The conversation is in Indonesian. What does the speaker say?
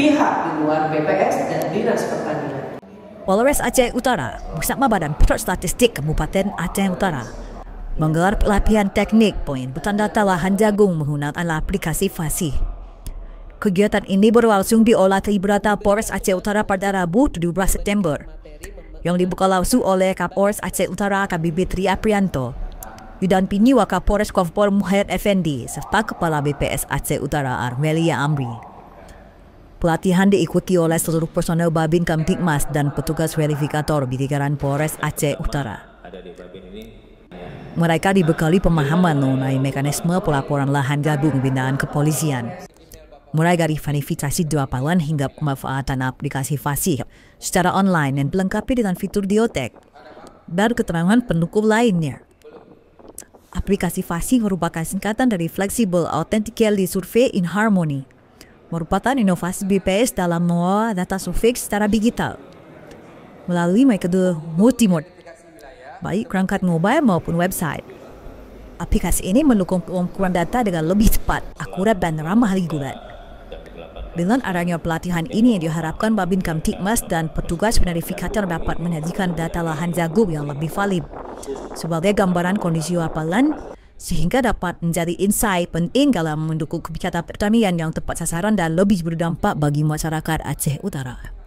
pihak di luar BPS dan Dinas Pertanian. Polres Aceh Utara bersama Badan Pusat Statistik Kabupaten Aceh Utara menggelar pelatihan teknik penginputan data lahan jagung menggunakan aplikasi Fasih. Kegiatan ini berlangsung di Olah Tribrata Polres Aceh Utara pada Rabu 17 September yang dibuka langsung oleh Kapolres Aceh Utara AKBP Tri Aprianto didampingi Wakapolres Kompol Muhammad Effendi serta Kepala BPS Aceh Utara Armelia Amri. Pelatihan diikuti oleh seluruh personel Babin Kamtibmas dan petugas verifikator di jajaran Polres Aceh Utara. Mereka dibekali pemahaman mengenai mekanisme pelaporan lahan jagung binaan kepolisian, mulai dari verifikasi lapangan hingga pemanfaatan aplikasi Fasih secara online dan dilengkapi dengan fitur Geotek dan keterangan pendukung lainnya. Aplikasi Fasih merupakan singkatan dari Flexible Authentically Survey in Harmony, merupakan inovasi BPS dalam mengolah data survei secara digital melalui metode multimode, baik perangkat mobile maupun website. Aplikasi ini mendukung pengumpulan data dengan lebih cepat, akurat dan ramah lingkungan. Dengan adanya pelatihan ini diharapkan Babin Kamtibmas dan petugas verifikator dapat menyajikan data lahan jagung yang lebih valid sebagai gambaran kondisi lapangan, sehingga dapat menjadi insight penting dalam mendukung kebijakan pertanian yang tepat sasaran dan lebih berdampak bagi masyarakat Aceh Utara.